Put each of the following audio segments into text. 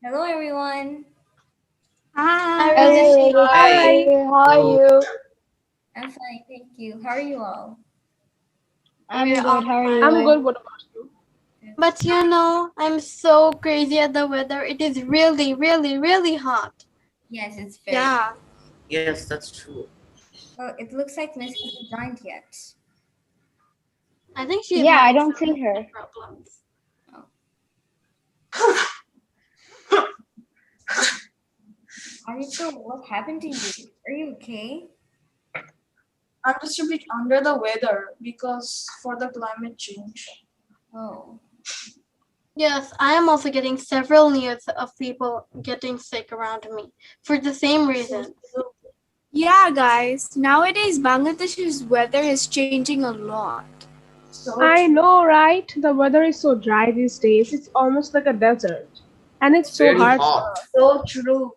Hello, everyone. Hi, Hello, Rajashri. Rajashri. Hi. How are Hello. you? I'm fine, thank you. How are you all? We're I'm all good. How are I'm fine. you? good. What about you? But I'm so crazy at the weather. It is really, really, really hot. Yes, it's very Yeah, hot. Yes, that's true. Well, it looks like Miss hasn't joined yet. I think she is Yeah, I having don't some see her. internet problems. Oh, Aditya, what happened to you? Are you okay? I'm just a bit under the weather because for the climate change. Oh, Yes, I am also getting several news of people getting sick around me for the same reason. Yeah, guys, nowadays Bangladesh's weather is changing a lot. So I true. know, right? The weather is so dry these days. It's almost like a desert. And it's It's so very hard. hot. So true.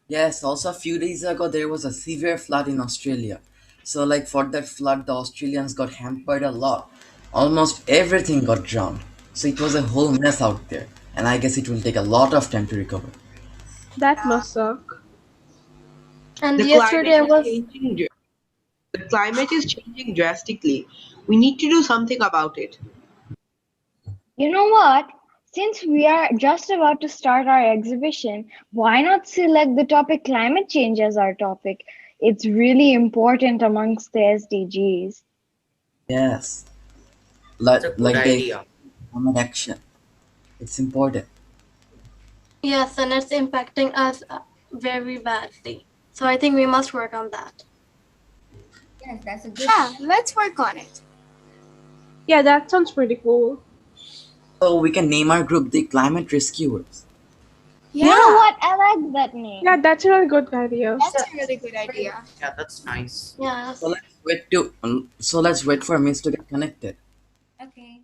Yes, also a few days ago there was a severe flood in Australia. So like for that flood the Australians got hampered a lot. Almost everything got drowned. So it was a whole mess out there. And I guess it will take a lot of time to recover. That must suck. And The yesterday climate I is was changing. The climate is changing drastically. We need to do something about it. You know what? Since we are just about to start our exhibition, why not select the topic climate change as our topic? It's really important amongst the SDGs. Yes. That's a good Like the idea. climate action. It's important. yes, and it's impacting us very badly. So I think we must work on that. yes, that's a good. Yeah, let's work on it. Yeah, that sounds pretty cool. So we can name our group the Climate Rescuers. You know Yeah, what? I like that Yeah, name. that's a really good idea. that's Yeah. a really good idea. Yeah, that's nice. So Yes. let's wait for Miss to get connected. Okay.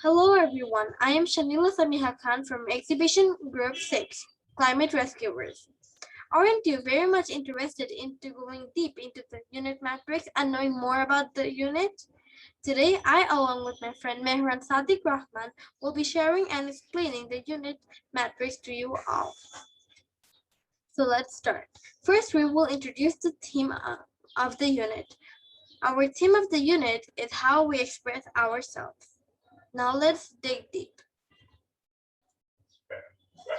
Hello everyone, I am Shanila Samiha Khan from Exhibition Group 6, Climate Rescuers. Aren't you very much interested into going deep into the unit matrix and knowing more about the unit? Today, I, along with my friend Mehran Sadiq Rahman, will be sharing and explaining the unit matrix to you all. So let's start. First, we will introduce the theme of the unit. Our theme of the unit is how we express ourselves. Now let's dig deep.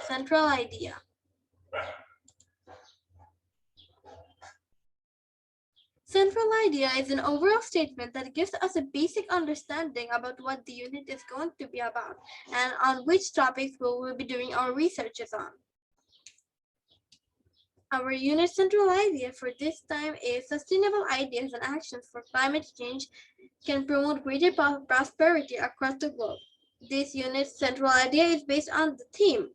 Central idea. Central idea is an overall statement that gives us a basic understanding about what the unit is going to be about and on which topics we will be doing our researches on. Our unit central idea for this time is sustainable ideas and actions for climate change can promote greater prosperity across the globe. This unit's central idea is based on the theme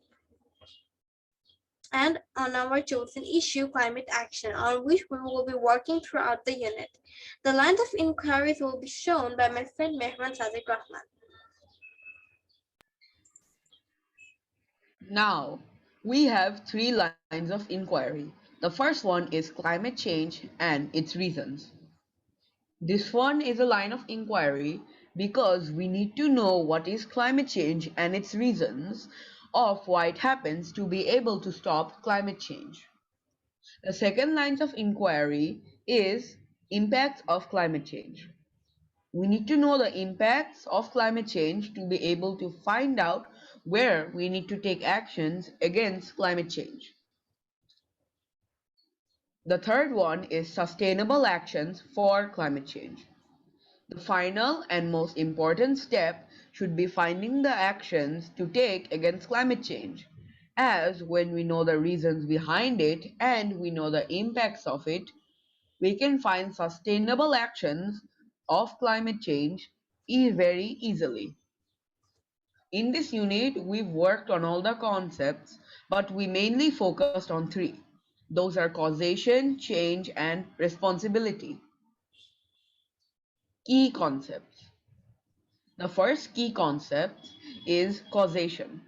and on our chosen issue, climate action, on which we will be working throughout the unit. The lines of inquiries will be shown by my friend Mehran Sadiq Rahman. Now, we have three lines of inquiry. The first one is climate change and its reasons. This one is a line of inquiry because we need to know what is climate change and its reasons of why it happens to be able to stop climate change. The second line of inquiry is impacts of climate change. We need to know the impacts of climate change to be able to find out where we need to take actions against climate change. The third one is sustainable actions for climate change. The final and most important step should be finding the actions to take against climate change, as when we know the reasons behind it and we know the impacts of it, we can find sustainable actions of climate change very easily. In this unit, we've worked on all the concepts, but we mainly focused on three. Those are causation, change, and responsibility. Key concepts. The first key concept is causation.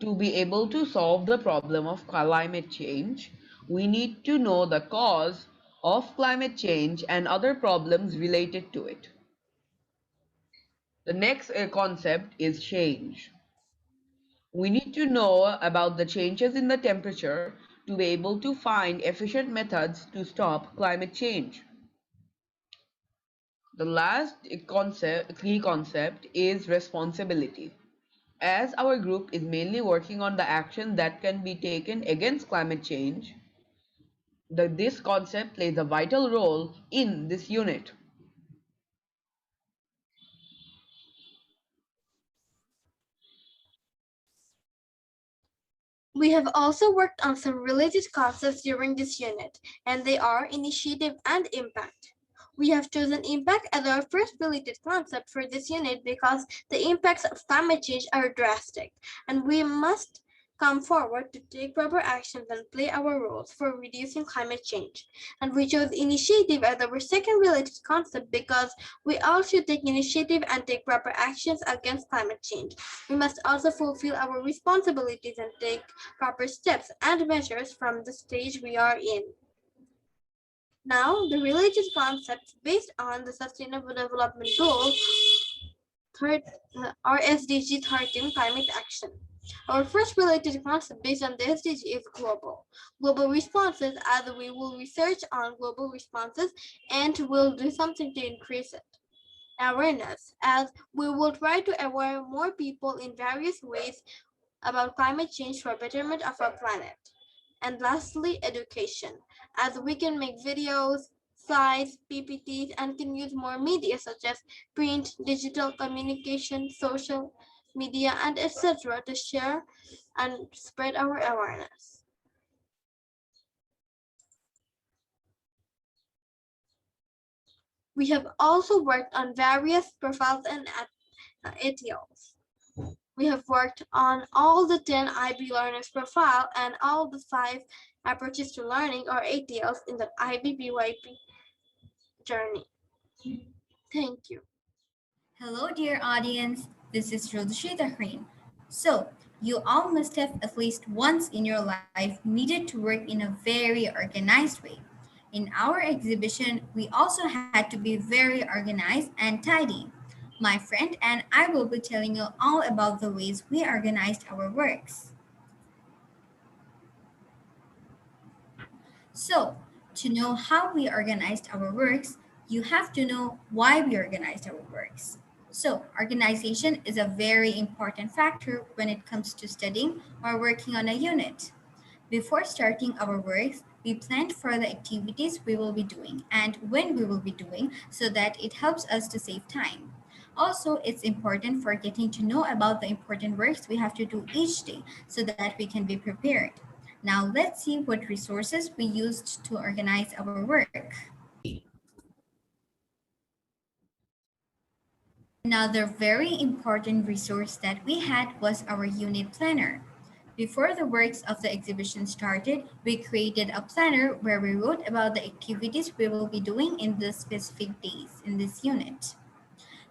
To be able to solve the problem of climate change, we need to know the cause of climate change and other problems related to it. The next concept is change. We need to know about the changes in the temperature to be able to find efficient methods to stop climate change. The last key concept is responsibility. As our group is mainly working on the action that can be taken against climate change, this concept plays a vital role in this unit. We have also worked on some related concepts during this unit, and they are initiative and impact. We have chosen impact as our first related concept for this unit because the impacts of climate change are drastic, and we must come forward to take proper actions and play our roles for reducing climate change. And we chose initiative as our second related concept because we all should take initiative and take proper actions against climate change. We must also fulfill our responsibilities and take proper steps and measures from the stage we are in. Now, the related concepts based on the Sustainable Development Goals, or SDG 13, climate action. Our first related concept based on the SDG is global. Global responses, as we will research on global responses and will do something to increase it. Awareness, as we will try to aware more people in various ways about climate change for betterment of our planet. And lastly, education, as we can make videos, slides, PPTs, and can use more media such as print, digital communication, social media, and etc. to share and spread our awareness. We have also worked on various profiles and ATLs. We have worked on all the 10 IB learners profile and all the 5 approaches to learning, or ATLs, in the IB-BYP journey. Thank you. Hello, dear audience. This is Rudshi Tahrin. So, you all must have at least once in your life needed to work in a very organized way. In our exhibition, we also had to be very organized and tidy. My friend and I will be telling you all about the ways we organized our works. So, to know how we organized our works, you have to know why we organized our works. So, organization is a very important factor when it comes to studying or working on a unit. Before starting our works, we planned for the activities we will be doing and when we will be doing so that it helps us to save time. Also, it's important for getting to know about the important works we have to do each day so that we can be prepared. Now, let's see what resources we used to organize our work. Another very important resource that we had was our unit planner. Before the works of the exhibition started, we created a planner where we wrote about the activities we will be doing in the specific days in this unit.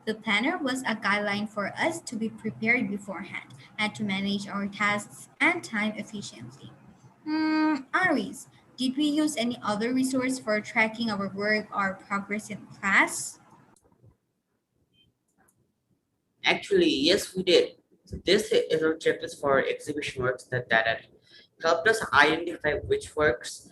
The planner was a guideline for us to be prepared beforehand and to manage our tasks and time efficiently. Aris, did we use any other resource for tracking our work or progress in class? Actually, yes, we did. So this is our checklist for exhibition works that helped us identify which works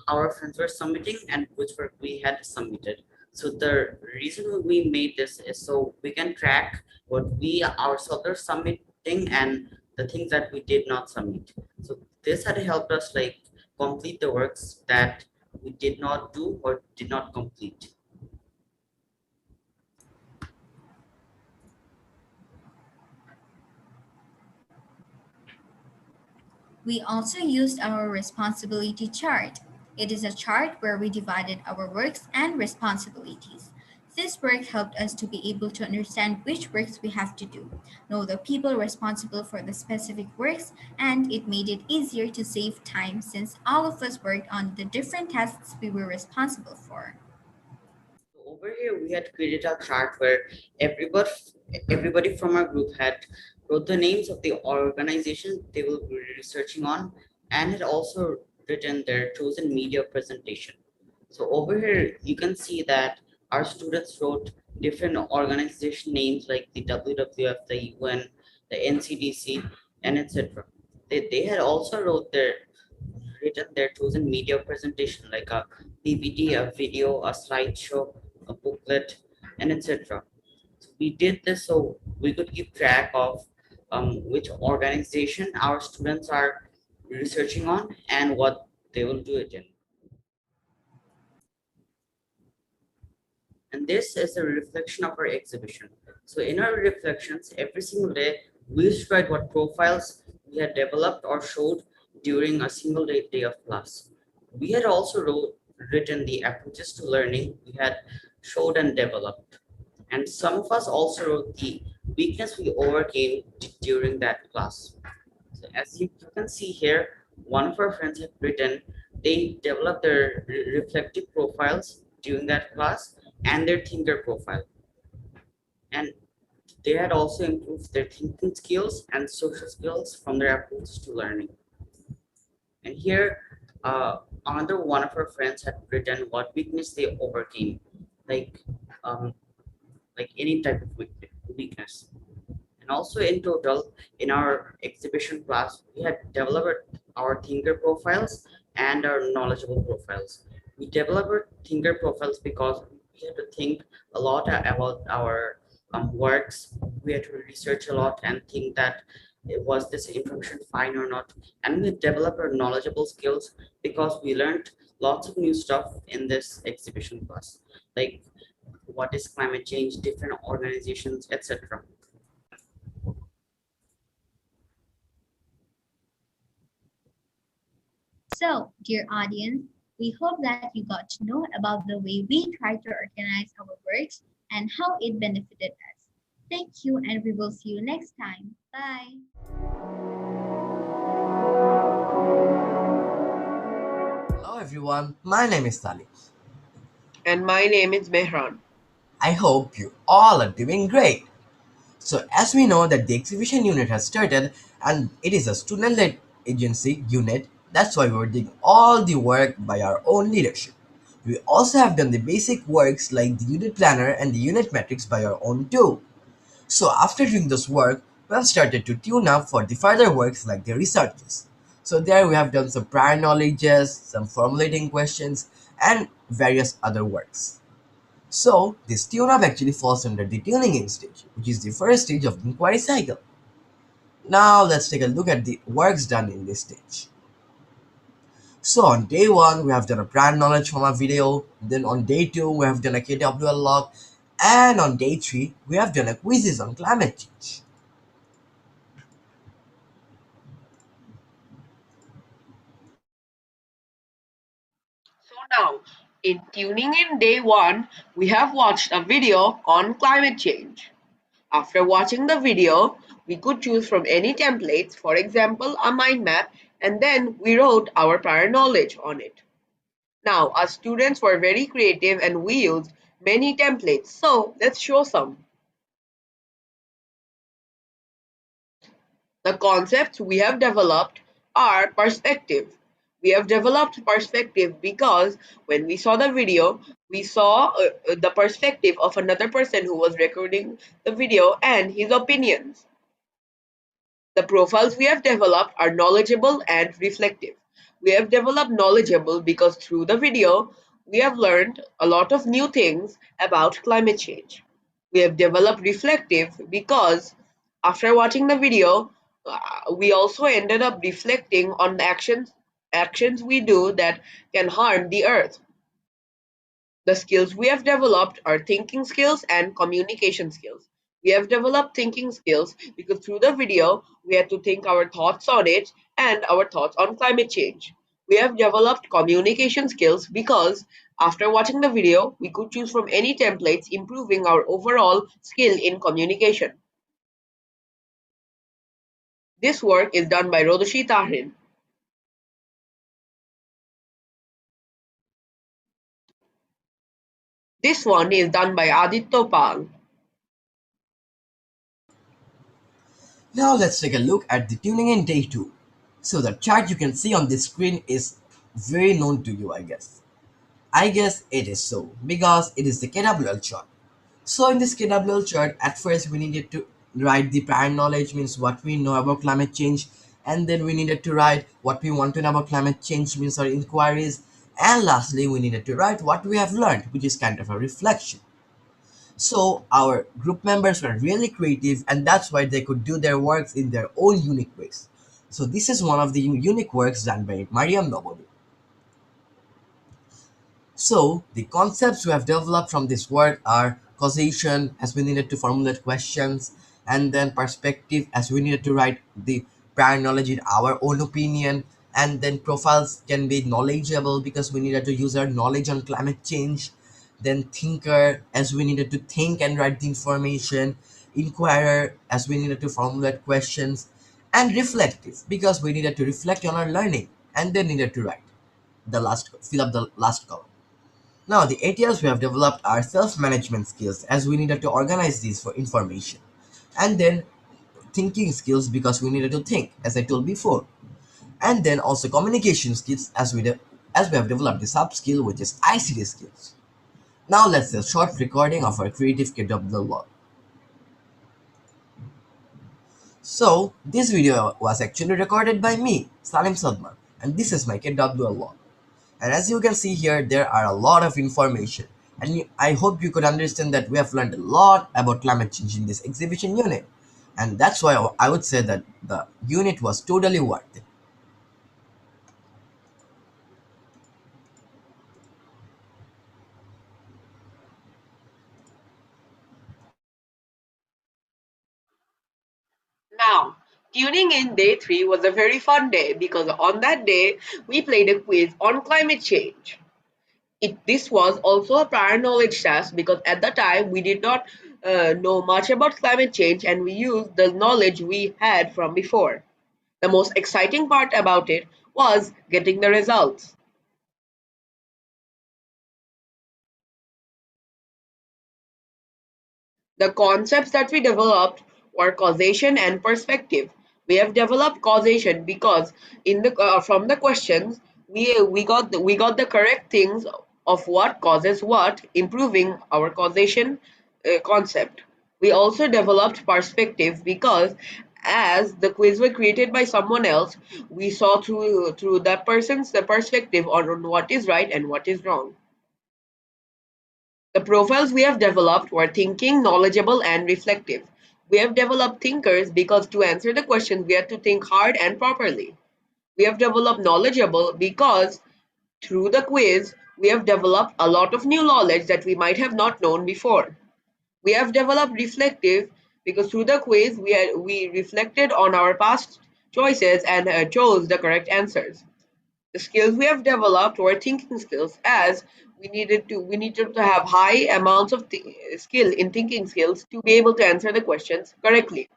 our friends were submitting and which work we had submitted. So the reason we made this is so we can track what we ourselves are submitting and the things that we did not submit. So this had helped us like complete the works that we did not do or did not complete. We also used our responsibility chart. It is a chart where we divided our works and responsibilities. This work helped us to be able to understand which works we have to do, know the people responsible for the specific works, and it made it easier to save time since all of us worked on the different tasks we were responsible for. Over here, we had created a chart where everybody from our group had wrote the names of the organizations they will be researching on and had also written their chosen media presentation. So over here, you can see that our students wrote different organization names like the WWF, the UN, the NCDC, and etc. They had also written their chosen media presentation like a PPT, a video, a slideshow, a booklet, and etc. So we did this so we could keep track of which organization our students are researching on and what they will do it in. And this is a reflection of our exhibition. So in our reflections, every single day, we used to write what profiles we had developed or showed during a single day of class. We had also written the approaches to learning we had showed and developed. And some of us also wrote the weakness we overcame during that class. So as you can see here, one of our friends had written, they developed their reflective profiles during that class and their thinker profile. And they had also improved their thinking skills and social skills from their approach to learning. And here, another one of our friends had written what weakness they overcame, like um, like any type of weakness. And also in total, in our exhibition class, we had developed our thinker profiles and our knowledgeable profiles. We developed our thinker profiles because we had to think a lot about our works. We had to research a lot and think that was this information fine or not. And we developed our knowledgeable skills because we learned lots of new stuff in this exhibition class, like what is climate change, different organizations, etc. So, dear audience, we hope that you got to know about the way we try to organize our works and how it benefited us. Thank you, and we will see you next time. Bye. Hello everyone, my name is Salim. And my name is Mehran. I hope you all are doing great. So as we know that the exhibition unit has started and it is a student-led agency unit, that's why we're doing all the work by our own leadership. We also have done the basic works like the unit planner and the unit metrics by our own too. So after doing this work, we have started to tune up for the further works like the researches. So there we have done some prior knowledges, some formulating questions, and various other works. So this tune-up actually falls under the tuning in stage, which is the first stage of the inquiry cycle. Now let's take a look at the works done in this stage. So on day 1, we have done a brand knowledge from a video, then on day 2, we have done a KWL log, and on day 3, we have done a quizzes on climate change. So now, in tuning in day 1, we have watched a video on climate change. After watching the video, we could choose from any templates, for example, a mind map, and then we wrote our prior knowledge on it. Now, our students were very creative and we used many templates, so let's show some. The concepts we have developed are perspective. We have developed perspective because when we saw the video, we saw the perspective of another person who was recording the video and his opinions. The profiles we have developed are knowledgeable and reflective. We have developed knowledgeable because through the video, we have learned a lot of new things about climate change. We have developed reflective because after watching the video, we also ended up reflecting on the actions we do that can harm the earth. The skills we have developed are thinking skills and communication skills. We have developed thinking skills because through the video, we had to think our thoughts on it and our thoughts on climate change. We have developed communication skills because after watching the video, we could choose from any templates, improving our overall skill in communication. This work is done by Rodoshi Tahrin. This one is done by Aditya Pal. Now let's take a look at the tuning in day 2. So the chart you can see on this screen is very known to you, I guess. I guess it is so, because it is the KWL chart. So in this KWL chart, at first we needed to write the prior knowledge, means what we know about climate change, and then we needed to write what we want to know about climate change, means our inquiries, and lastly we needed to write what we have learned, which is kind of a reflection. So our group members were really creative, and that's why they could do their works in their own unique ways. So this is one of the unique works done by Mariam Nawawi. So the concepts we have developed from this work are causation, as we needed to formulate questions, and then perspective, as we needed to write the prior knowledge in our own opinion, and then profiles can be knowledgeable because we needed to use our knowledge on climate change, then thinker, as we needed to think and write the information, inquirer, as we needed to formulate questions, and reflective because we needed to reflect on our learning and then needed to write the last, fill up the last column. Now, the ATLs we have developed are self-management skills, as we needed to organize these for information, and then thinking skills because we needed to think, as I told before, and then also communication skills, as we have developed the sub skill, which is ICT skills. Now let's see a short recording of our creative KWL log. So this video was actually recorded by me, Salim Sadman, and this is my KWL log. And as you can see here, there are a lot of information. And I hope you could understand that we have learned a lot about climate change in this exhibition unit. And that's why I would say that the unit was totally worth it. Now, tuning in day 3 was a very fun day because on that day we played a quiz on climate change. This was also a prior knowledge task because at the time we did not know much about climate change and we used the knowledge we had from before. The most exciting part about it was getting the results. The concepts that we developed were causation and perspective. We have developed causation because in the from the questions we got the correct things of what causes what, improving our causation concept. We also developed perspective because as the quiz were created by someone else, we saw through that person's perspective on what is right and what is wrong. The profiles we have developed were thinking, knowledgeable, and reflective. We have developed thinkers because to answer the questions we had to think hard and properly. We have developed knowledgeable because through the quiz we have developed a lot of new knowledge that we might have not known before. We have developed reflective because through the quiz we reflected on our past choices and chose the correct answers. The skills we have developed were thinking skills, as we needed to have high amounts of skill in thinking skills to be able to answer the questions correctly.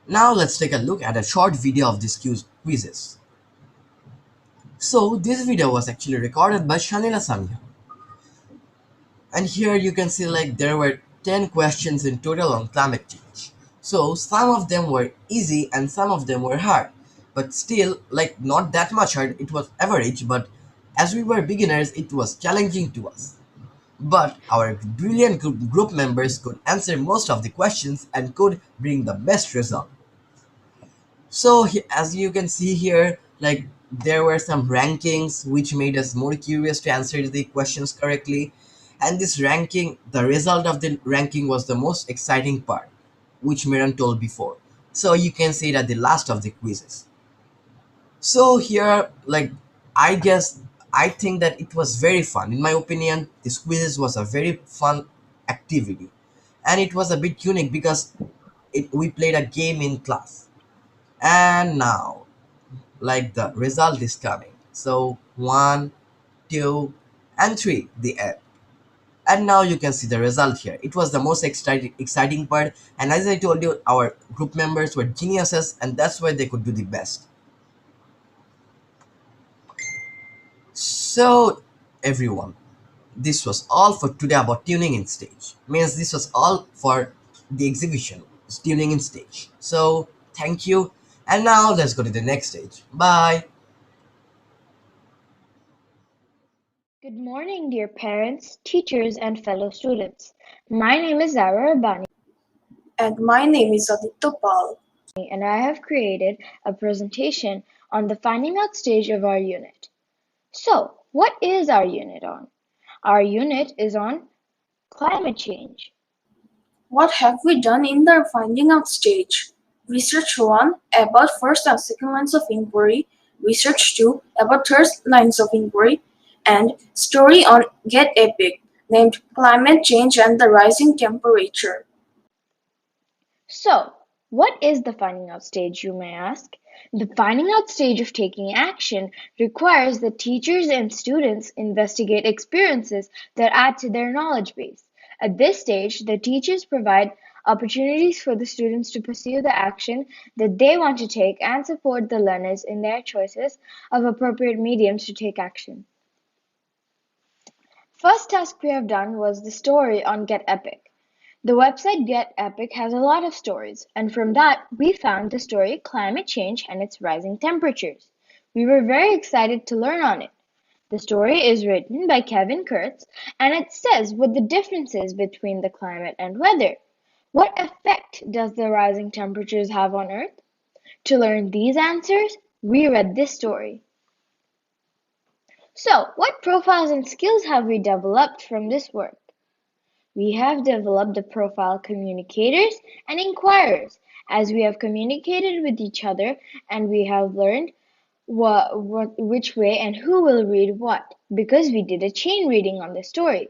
Now let's take a look at a short video of these quizzes. So this video was actually recorded by Shanila Samia. And here you can see like there were 10 questions in total on climate change. So some of them were easy and some of them were hard. But still, like not that much hard, it was average, but as we were beginners, it was challenging to us. But our brilliant group members could answer most of the questions and could bring the best result. So as you can see here, like there were some rankings which made us more curious to answer the questions correctly. And this ranking, the result of the ranking was the most exciting part, which Miran told before. So you can see it at the last of the quizzes. So here, like, I guess, I think that it was very fun. In my opinion, this quizzes was a very fun activity. And it was a bit unique because we played a game in class. And now, like the result is coming. So 1, 2, and 3, the end. And now you can see the result here. It was the most exciting part. And as I told you, our group members were geniuses and that's why they could do the best. So everyone, this was all for today about tuning in stage. Means this was all for the exhibition, tuning in stage. So thank you. And now let's go to the next stage. Bye. Good morning, dear parents, teachers, and fellow students. My name is Zara Rabbani, And my name is Aditya Pal. and I have created a presentation on the finding out stage of our unit. So, what is our unit on? Our unit is on climate change. What have we done in the finding out stage? Research 1 about first and second lines of inquiry, Research 2 about third lines of inquiry, and story on Get Epic named Climate Change and the Rising Temperature. So, what is the finding out stage, you may ask? The finding out stage of taking action requires that teachers and students investigate experiences that add to their knowledge base. At this stage, the teachers provide opportunities for the students to pursue the action that they want to take and support the learners in their choices of appropriate mediums to take action. First task we have done was the story on Get Epic. The website Get Epic has a lot of stories, and from that we found the story Climate Change and Its Rising Temperatures. We were very excited to learn on it. The story is written by Kevin Kurtz, and it says what the difference is between the climate and weather. What effect does the rising temperatures have on Earth? To learn these answers, we read this story. So, what profiles and skills have we developed from this work? We have developed the profile communicators and inquirers, as we have communicated with each other and we have learned which way and who will read what, because we did a chain reading on the story.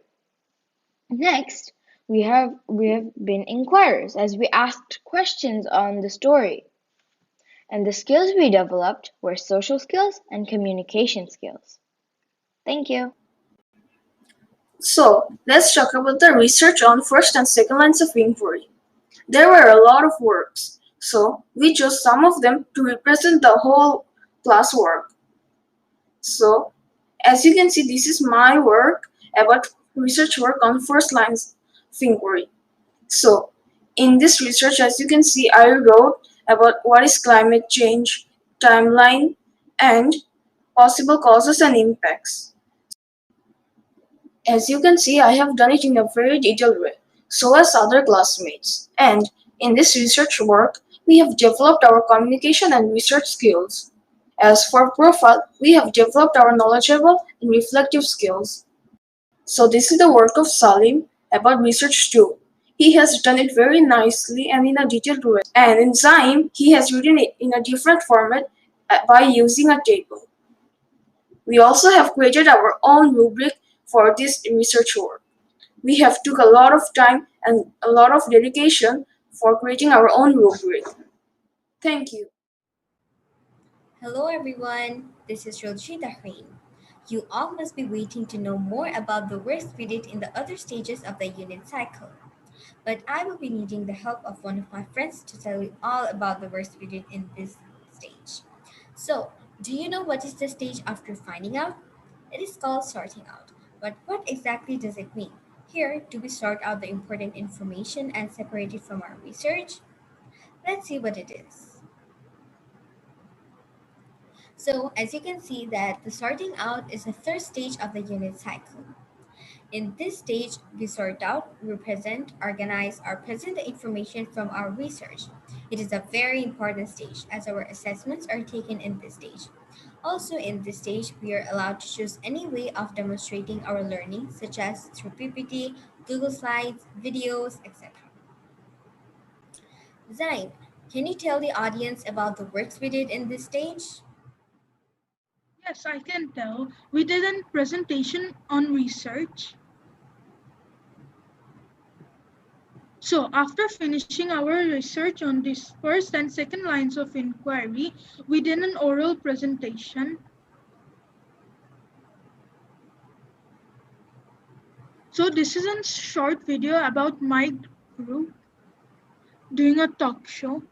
Next, we have been inquirers, as we asked questions on the story. And the skills we developed were social skills and communication skills. Thank you. So, let's talk about the research on first and second lines of inquiry. There were a lot of works, so we chose some of them to represent the whole class work. So, as you can see, this is my work about research work on first lines of inquiry. So, in this research, as you can see, I wrote about what is climate change, timeline, and possible causes and impacts. As you can see, I have done it in a very detailed way, so as other classmates. And in this research work, we have developed our communication and research skills. As for profile, we have developed our knowledgeable and reflective skills. So this is the work of Salim about research 2. He has done it very nicely and in a detailed way. And in Zaim, he has written it in a different format by using a table. We also have created our own rubric for this research work. We have took a lot of time and a lot of dedication for creating our own rubric. Thank you. Hello everyone, this is Roji Dahrain. You all must be waiting to know more about the works we did in the other stages of the unit cycle. But I will be needing the help of one of my friends to tell you all about the works we did in this stage. So, do you know what is the stage after finding out? It is called sorting out. But what exactly does it mean? Here, do we sort out the important information and separate it from our research? Let's see what it is. So, as you can see that the sorting out is the third stage of the unit cycle. In this stage, we sort out, represent, organize, or present the information from our research. It is a very important stage as our assessments are taken in this stage. Also in this stage, we are allowed to choose any way of demonstrating our learning, such as through PPT, Google Slides, videos, etc. Zain, can you tell the audience about the works we did in this stage? Yes, I can tell. We did a presentation on research. So after finishing our research on this first and second lines of inquiry, we did an oral presentation. So this is a short video about my group doing a talk show.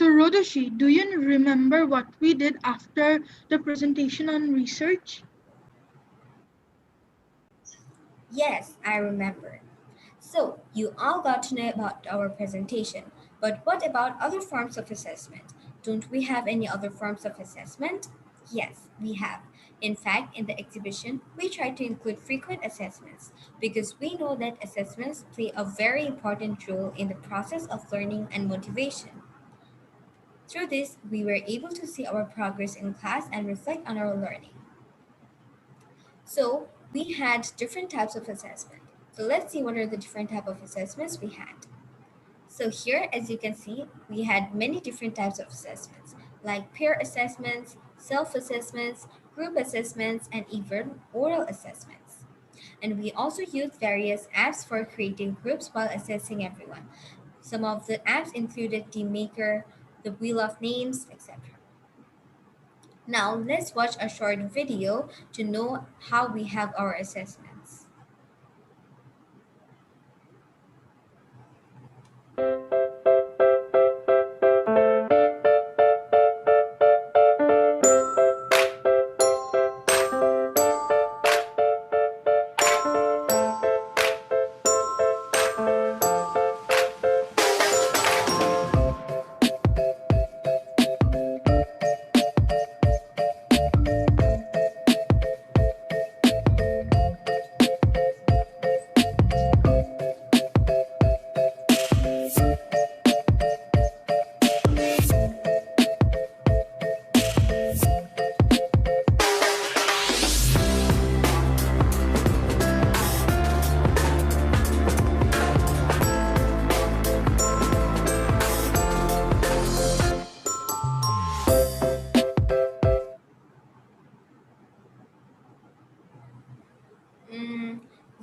So Rodoshi, do you remember what we did after the presentation on research? Yes, I remember. So, you all got to know about our presentation, but what about other forms of assessment? Don't we have any other forms of assessment? Yes, we have. In fact, in the exhibition, we try to include frequent assessments because we know that assessments play a very important role in the process of learning and motivation. Through this, we were able to see our progress in class and reflect on our learning. So we had different types of assessment. So let's see what are the different type of assessments we had. So here, as you can see, we had many different types of assessments, like peer assessments, self-assessments, group assessments, and even oral assessments. And we also used various apps for creating groups while assessing everyone. Some of the apps included TeamMaker, the Wheel of Names, etc. Now let's watch a short video to know how we have our assessments.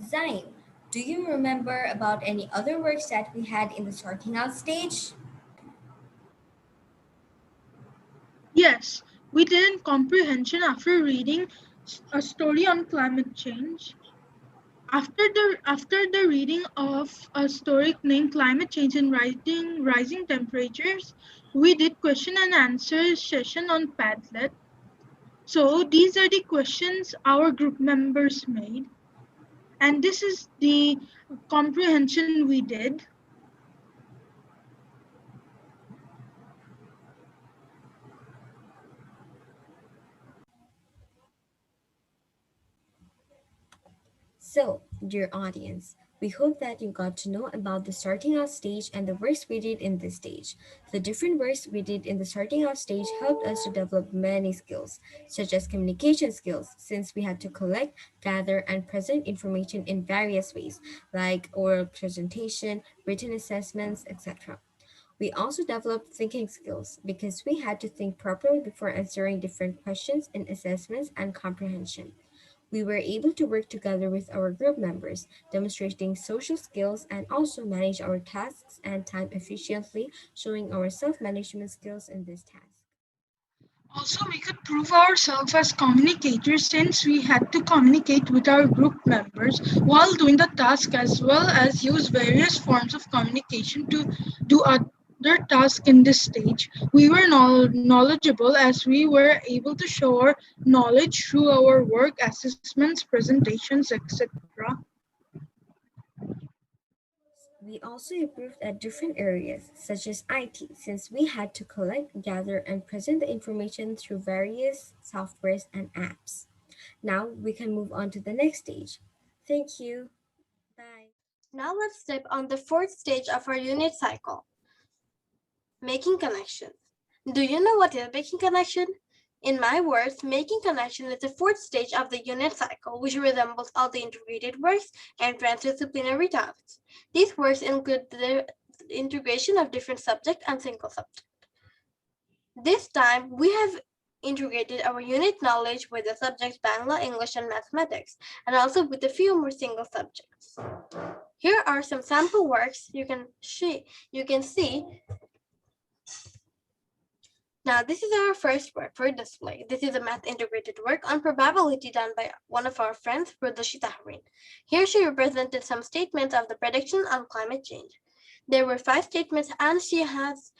Zain, do you remember about any other works that we had in the sorting out stage? Yes, we did in comprehension after reading a story on climate change. After the reading of a story named Climate Change and Rising Temperatures, we did question and answer session on Padlet. So these are the questions our group members made. And this is the comprehension we did. So, dear audience, we hope that you got to know about the starting out stage and the works we did in this stage. The different works we did in the starting out stage helped us to develop many skills, such as communication skills, since we had to collect, gather, and present information in various ways, like oral presentation, written assessments, etc. We also developed thinking skills because we had to think properly before answering different questions in assessments and comprehension. We were able to work together with our group members, demonstrating social skills and also manage our tasks and time efficiently, showing our self-management skills in this task. Also, we could prove ourselves as communicators since we had to communicate with our group members while doing the task as well as use various forms of communication to do other tasks in this stage. We were knowledgeable as we were able to show our knowledge through our work assessments, presentations, etc. We also improved at different areas, such as IT, since we had to collect, gather, and present the information through various softwares and apps. Now we can move on to the next stage. Thank you. Bye. Now let's step on the fourth stage of our unit cycle, making connections. Do you know what is making connection? In my words, making connection is the fourth stage of the unit cycle, which resembles all the integrated works and transdisciplinary tasks. These works include the integration of different subjects and single subject. This time, we have integrated our unit knowledge with the subjects Bangla, English, and mathematics, and also with a few more single subjects. Here are some sample works you can see. Now, this is our first work for display. This is a math integrated work on probability done by one of our friends, Rudashi Tahrin. Here she represented some statements of the prediction on climate change. There were 5 statements and she has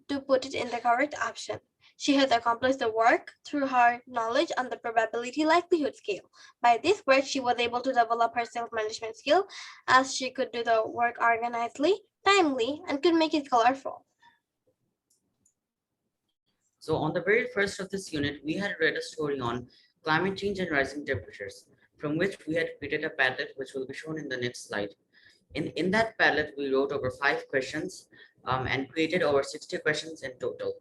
to put it in the correct option. She has accomplished the work through her knowledge on the probability likelihood scale. By this work, she was able to develop her self-management skill as she could do the work organizedly, timely, and could make it colorful. So on the very first of this unit, we had read a story on climate change and rising temperatures, from which we had created a Padlet, which will be shown in the next slide. In that Padlet, we wrote over 5 questions and created over 60 questions in total.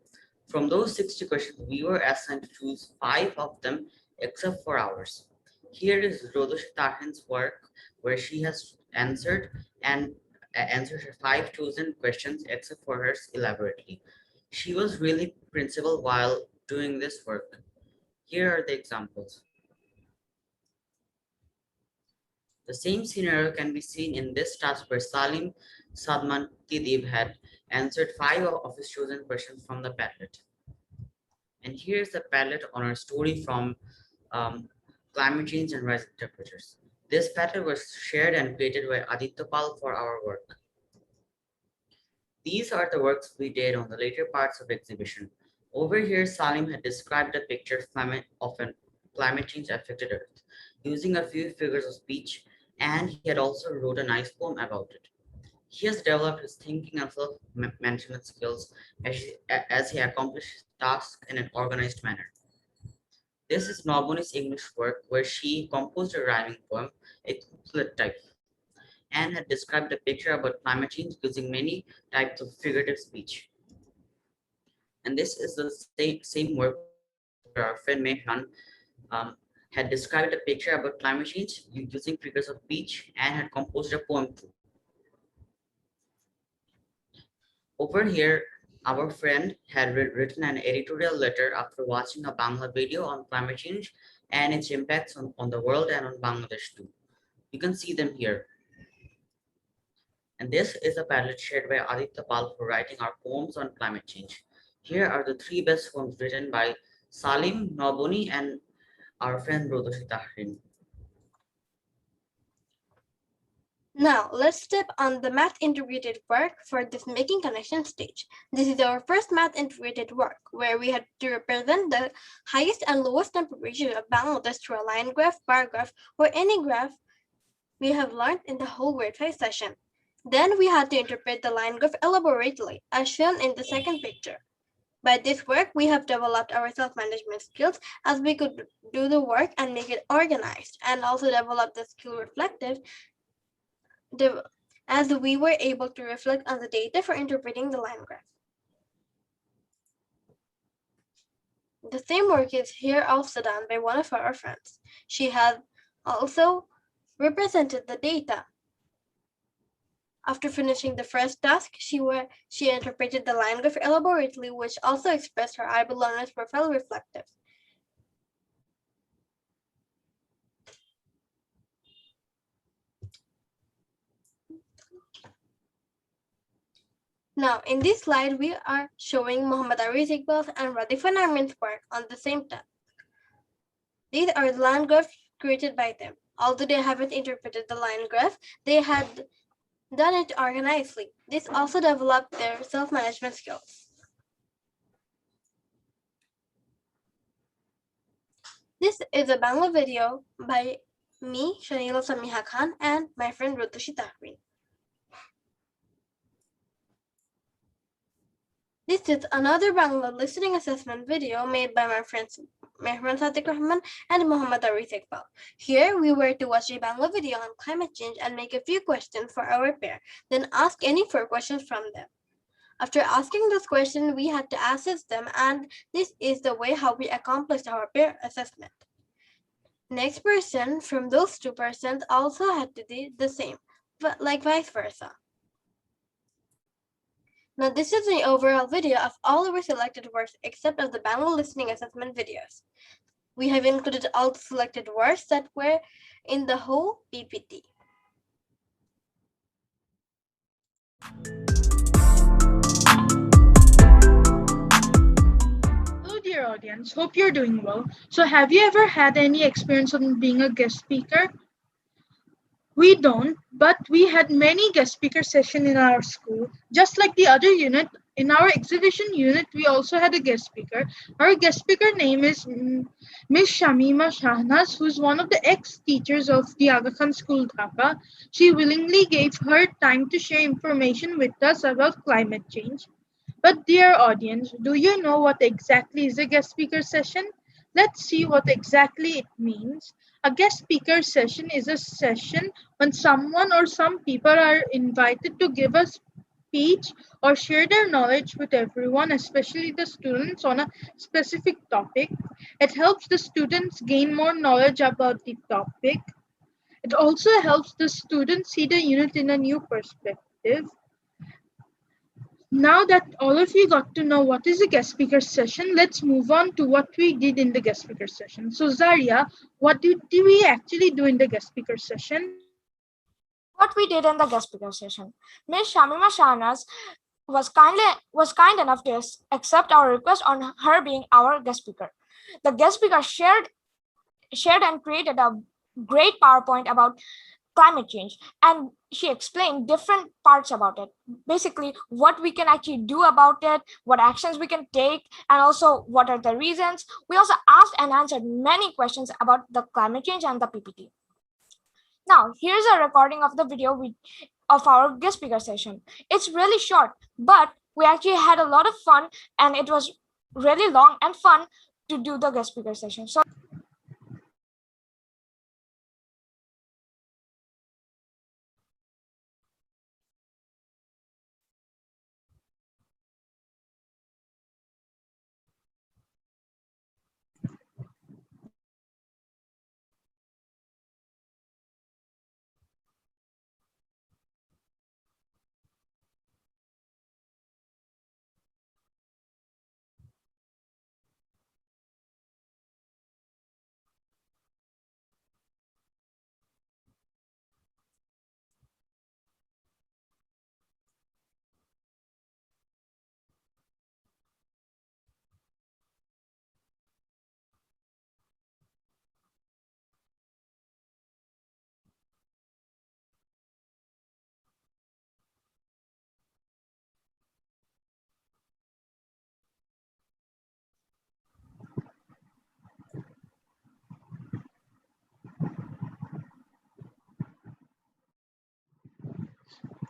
From those 60 questions, we were assigned to choose 5 of them, except for ours. Here is Rodoshi Tahin's work, where she has answered her 5 chosen questions, except for hers elaborately. She was really principled while doing this work. Here are the examples. The same scenario can be seen in this task where Salim Sadman Tidib had answered 5 of his chosen questions from the Padlet. And here's the Padlet on our story from climate change and rising temperatures. This Padlet was shared and created by Aditya Pal for our work. These are the works we did on the later parts of the exhibition. Over here, Salim had described a picture of a climate change affected Earth, using a few figures of speech, and he had also wrote a nice poem about it. He has developed his thinking and self-management skills as he accomplished his task in an organized manner. This is Noboni's English work, where she composed a rhyming poem, a couplet type, and had described a picture about climate change using many types of figurative speech. And this is the same work where our friend Mehran had described a picture about climate change using figures of speech and had composed a poem too. Over here, our friend had written an editorial letter after watching a Bangla video on climate change and its impacts on the world and on Bangladesh too. You can see them here. And this is a Padlet shared by Aditya Pal for writing our poems on climate change. Here are the 3 best poems written by Salim, Noboni, and our friend Rodoshi Tahrin. Now, let's step on the math integrated work for this making connection stage. This is our first math integrated work, where we had to represent the highest and lowest temperature of Bangladesh through a line graph, bar graph, or any graph we have learned in the whole word play session. Then we had to interpret the line graph elaborately, as shown in the second picture. By this work, we have developed our self-management skills as we could do the work and make it organized, and also develop the skill reflective as we were able to reflect on the data for interpreting the line graph. The same work is here also done by one of our friends. She had also represented the data. After finishing the first task, she interpreted the line graph elaborately, which also expressed her IB learner's profile reflective. Now, in this slide, we are showing Muhammad Ariz Iqbal's and Radifa Narmin's work on the same task. These are the line graphs created by them. Although they haven't interpreted the line graph, they had done it organizedly. This also developed their self-management skills. This is a Bangla video by me, Shanila Samiha Khan, and my friend Rodoshi Tahrin. This is another Bangla listening assessment video made by my friends Mehran Sadiq Rahman and Muhammad Ariz Iqbal. Here, we were to watch a Bangla video on climate change and make a few questions for our pair, then ask any 4 questions from them. After asking this question, we had to assess them, and this is the way how we accomplished our peer assessment. Next person from those 2 persons also had to do the same, but like vice versa. Now, this is the overall video of all our selected works except of the Bangla listening assessment videos. We have included all the selected works that were in the whole PPT. Hello, dear audience. Hope you're doing well. So, have you ever had any experience on being a guest speaker? We don't, but we had many guest speaker sessions in our school. Just like the other unit, In our exhibition unit, we also had a guest speaker. Our guest speaker name is Miss Shamima Shahnaz, who's one of the ex-teachers of the Aga Khan School, Dhaka. She willingly gave her time to share information with us about climate change. But dear audience, do you know what exactly is a guest speaker session? Let's see what exactly it means. A guest speaker session is a session when someone or some people are invited to give a speech or share their knowledge with everyone, especially the students, on a specific topic. It helps the students gain more knowledge about the topic. It also helps the students see the unit in a new perspective. Now that all of you got to know what is a guest speaker session, let's move on to what we did in the guest speaker session. So Zaria, what did we actually do in the guest speaker session? What we did in the guest speaker session. Ms. Shamima Shahnaz was kind enough to accept our request on her being our guest speaker. The guest speaker shared and created a great PowerPoint about climate change, and she explained different parts about it, basically what we can actually do about it, what actions we can take, and also what are the reasons. We also asked and answered many questions about the climate change and the PPT. Now here's a recording of the video of our guest speaker session. It's really short, but we actually had a lot of fun, and it was really long and fun to do the guest speaker session. So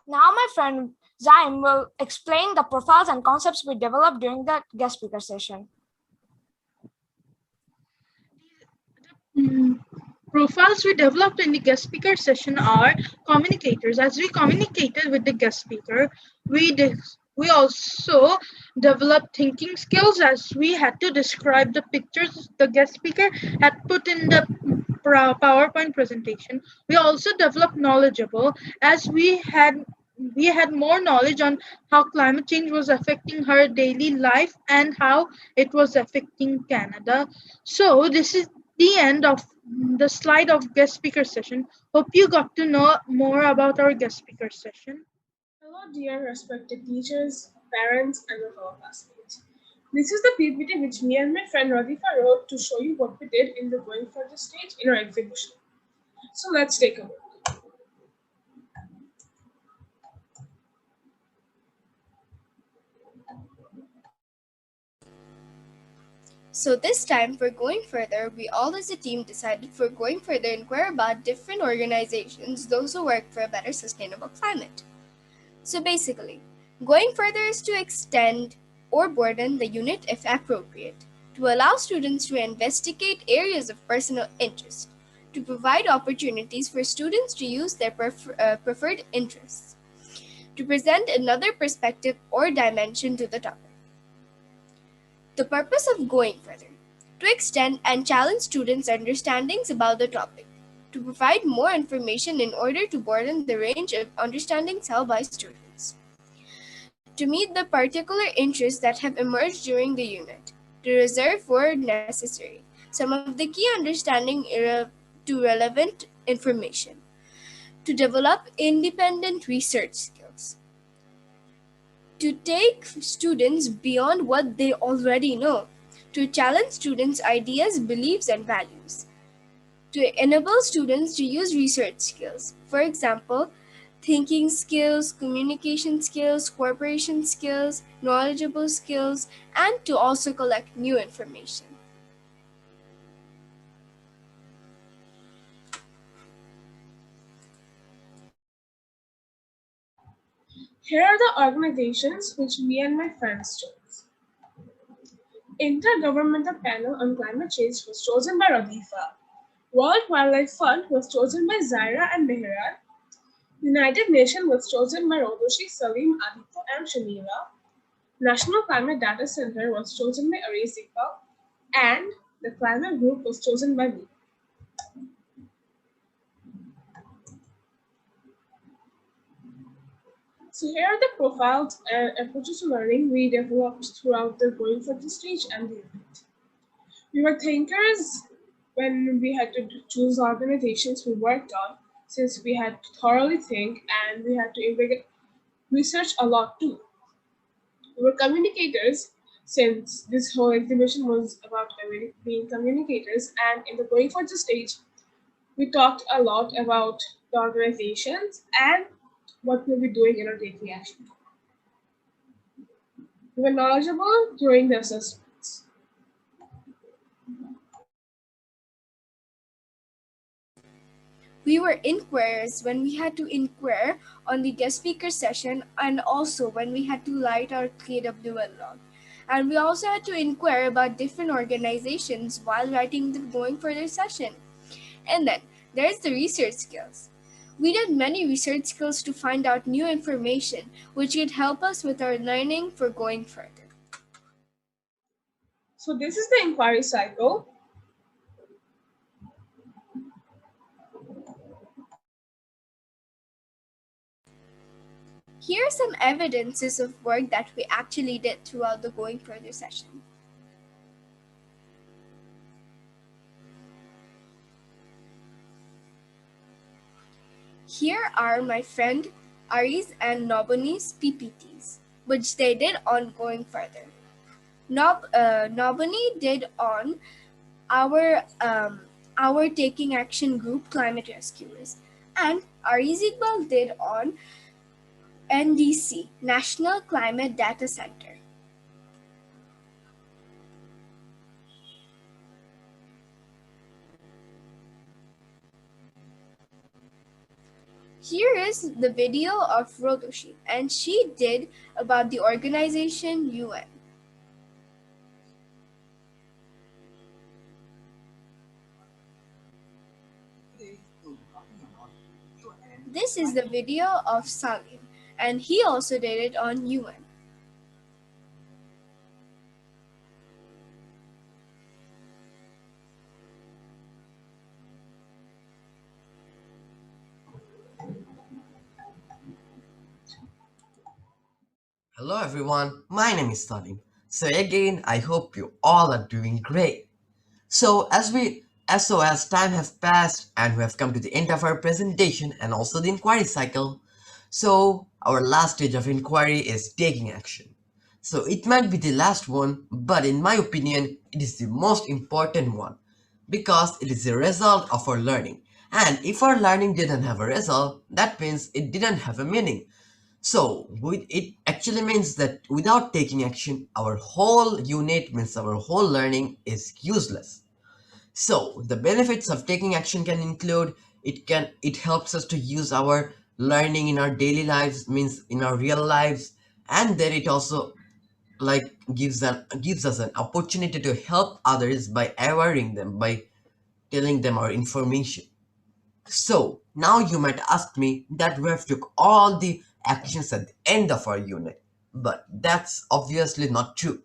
now my friend Zaim will explain the profiles and concepts we developed during the guest speaker session. Profiles we developed in the guest speaker session are communicators. As we communicated with the guest speaker, we also developed thinking skills, as we had to describe the pictures the guest speaker had put in the PowerPoint presentation. We also developed knowledgeable, as we had more knowledge on how climate change was affecting her daily life and how it was affecting Canada. So this is the end of the slide of guest speaker session. Hope you got to know more about our guest speaker session. Hello, dear respected teachers, parents, and my fellow classmates. This is the PPT which me and my friend Radifa wrote to show you what we did in the Going Further stage in our exhibition. So let's take a look. So this time for Going Further, we all as a team decided for Going Further inquire about different organizations, those who work for a better sustainable climate. So basically, Going Further is to extend or broaden the unit if appropriate, to allow students to investigate areas of personal interest, to provide opportunities for students to use their preferred interests, to present another perspective or dimension to the topic. The purpose of Going Further: to extend and challenge students' understandings about the topic, to provide more information in order to broaden the range of understandings held by students, to meet the particular interests that have emerged during the unit, to reserve where necessary some of the key understanding to relevant information, to develop independent research skills, to take students beyond what they already know, to challenge students' ideas, beliefs, and values, to enable students to use research skills. For example, thinking skills, communication skills, cooperation skills, knowledgeable skills, and to also collect new information. Here are the organizations which me and my friends chose. Intergovernmental Panel on Climate Change was chosen by Radifa. World Wildlife Fund was chosen by Zaira and Mehrad. United Nations was chosen by Rodoshi, Salim, Aditya, and Shamila. National Climate Data Center was chosen by Aris Iqbal, and the Climate Group was chosen by me. So here are the profiles and approaches to learning we developed throughout the going for the stage and the event. We were thinkers when we had to choose organizations we worked on, since we had to thoroughly think and we had to research a lot too. We were communicators, since this whole exhibition was about being communicators, and in the going for the stage, we talked a lot about the organizations and what we'll be doing in our taking action. We were knowledgeable during the assessments. We were inquirers when we had to inquire on the guest speaker session and also when we had to write our KWL log. And we also had to inquire about different organizations while writing the going further session. And then there's the research skills. We did many research skills to find out new information, which would help us with our learning for going further. So this is the inquiry cycle. Here are some evidences of work that we actually did throughout the going further session. Here are my friend Ari's and Noboni's PPTs, which they did on going further. Noboni did on our Taking Action group, Climate Rescuers, and Ari's Iqbal did on NDC, National Climate Data Center. Here is the video of Rodoshi, and she did about the organization UN. This is the video of Salim, and he also did it on UN. Hello everyone, my name is Salim. So again, I hope you all are doing great. So as time has passed and we have come to the end of our presentation and also the inquiry cycle, so our last stage of inquiry is taking action. So it might be the last one, but in my opinion, it is the most important one because it is the result of our learning. And if our learning didn't have a result, that means it didn't have a meaning. So it actually means that without taking action, our whole unit means our whole learning is useless. So the benefits of taking action can include it helps us to use our learning in our daily lives, means in our real lives, and then it also like gives us an opportunity to help others by awareing them, by telling them our information. So now you might ask me that we have took all the actions at the end of our unit, but that's obviously not true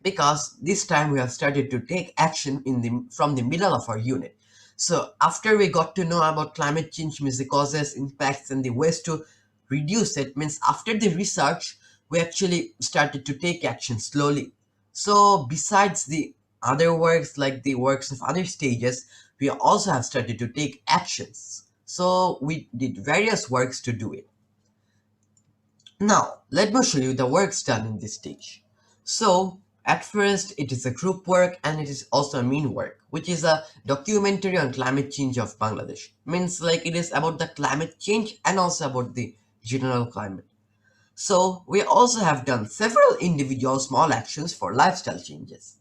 because this time we have started to take action from the middle of our unit. So after we got to know about climate change, means the causes, impacts, and the ways to reduce it, means after the research, we actually started to take action slowly. So besides the other works like the works of other stages, we also have started to take actions. So we did various works to do it. Now, let me show you the works done in this stage. So, At first, it is a group work and it is also a mean work, which is a documentary on climate change of Bangladesh. Means like it is about the climate change and also about the general climate. So we also have done several individual small actions for lifestyle changes.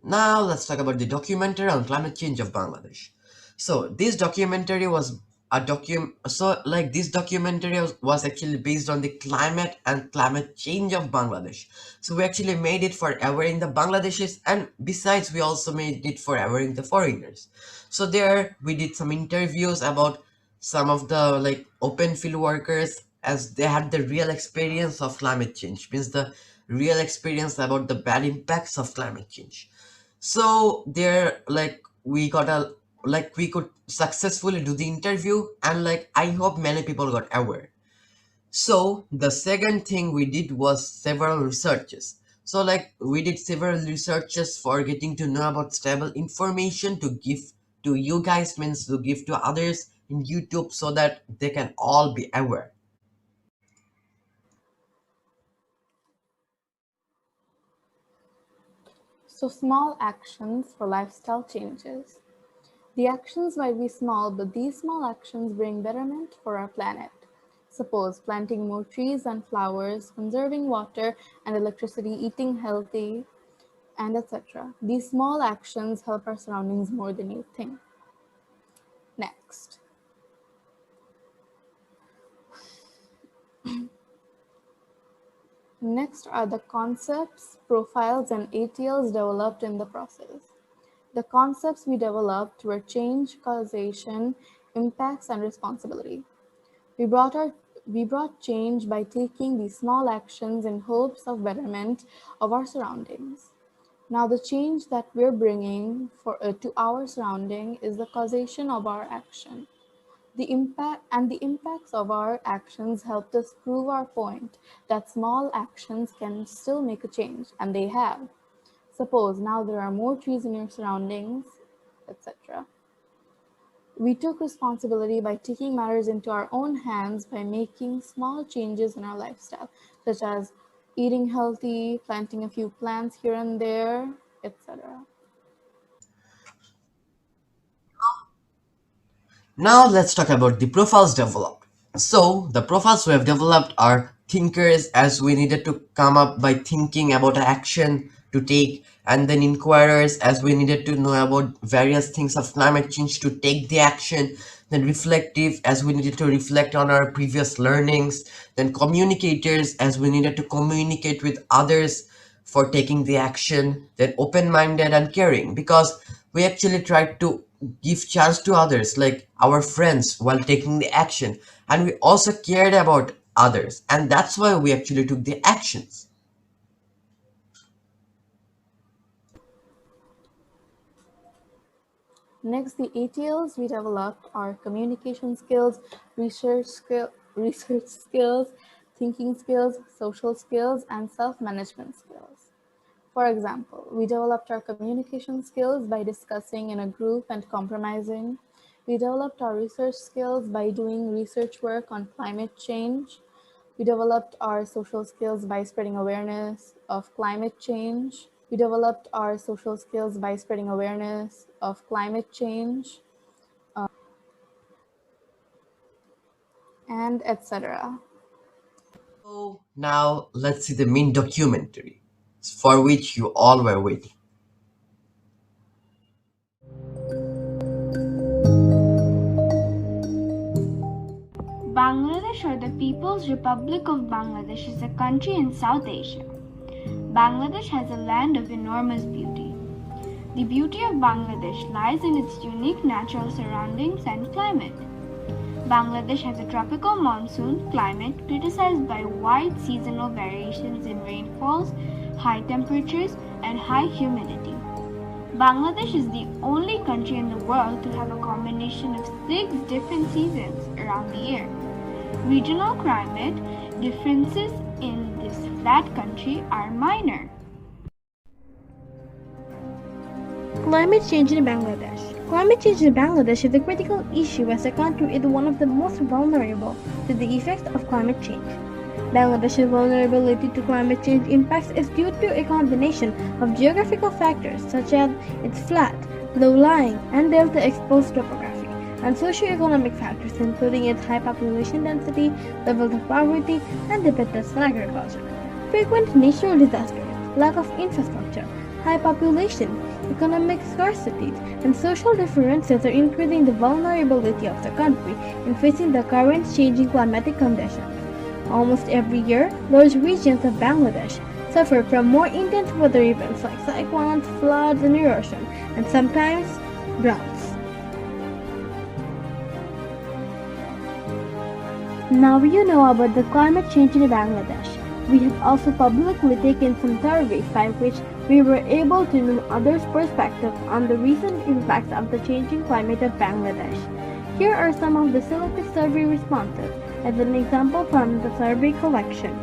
Now let's talk about the documentary on climate change of Bangladesh. So this documentary was this documentary was actually based on the climate and climate change of Bangladesh. So we actually made it for awareing the Bangladeshis, and besides we also made it for awareing the foreigners. So there we did some interviews about some of the like open field workers, as they had the real experience of climate change, means the real experience about the bad impacts of climate change. So there we could successfully do the interview, and like I hope many people got aware. So the second thing we did was several researches. So like we did several researches for getting to know about stable information to give to you guys, means to give to others in YouTube, so that they can all be aware. So, small actions for lifestyle changes. The actions might be small, but these small actions bring betterment for our planet. Suppose planting more trees and flowers, conserving water and electricity, eating healthy, and etc. These small actions help our surroundings more than you think. Next. Next are the concepts, profiles, and ATLs developed in the process. The concepts we developed were change, causation, impacts, and responsibility. We brought change by taking these small actions in hopes of betterment of our surroundings. Now, the change that we're bringing to our surrounding is the causation of our action. The impacts of our actions helped us prove our point that small actions can still make a change, and they have. Suppose now there are more trees in your surroundings, etc. We took responsibility by taking matters into our own hands by making small changes in our lifestyle, such as eating healthy, planting a few plants here and there, etc. Now let's talk about the profiles developed. So the profiles we have developed are thinkers, as we needed to come up by thinking about action to take, and then inquirers, as we needed to know about various things of climate change to take the action, then reflective, as we needed to reflect on our previous learnings, then communicators, as we needed to communicate with others for taking the action, then open-minded and caring, because we actually tried to give chance to others like our friends while taking the action, and we also cared about others, and that's why we actually took the actions. Next, the ATLs we developed are communication skills, research skills, thinking skills, social skills, and self-management skills. For example, we developed our communication skills by discussing in a group and compromising. We developed our research skills by doing research work on climate change. We developed our social skills by spreading awareness of climate change. We developed our social skills by spreading awareness of climate change, and etc. So now let's see the main documentary for which you all were waiting. Bangladesh, or the People's Republic of Bangladesh, is a country in South Asia. Bangladesh has a land of enormous beauty. The beauty of Bangladesh lies in its unique natural surroundings and climate. Bangladesh has a tropical monsoon climate criticized by wide seasonal variations in rainfalls, high temperatures, and high humidity. Bangladesh is the only country in the world to have a combination of 6 different seasons around the year. Regional climate differences in this flat country are minor. Climate change in Bangladesh. Climate change in Bangladesh is a critical issue as the country is one of the most vulnerable to the effects of climate change. Bangladesh's vulnerability to climate change impacts is due to a combination of geographical factors such as its flat, low-lying, and delta-exposed topography, and socio-economic factors including its high population density, levels of poverty, and dependence on agriculture. Frequent natural disasters, lack of infrastructure, high population, economic scarcities, and social differences are increasing the vulnerability of the country in facing the current changing climatic conditions. Almost every year, large regions of Bangladesh suffer from more intense weather events like cyclones, floods, and erosion, and sometimes droughts. Now you know about the climate change in Bangladesh. We have also publicly taken some surveys by which we were able to know others' perspectives on the recent impacts of the changing climate of Bangladesh. Here are some of the selected survey responses as an example from the survey collection.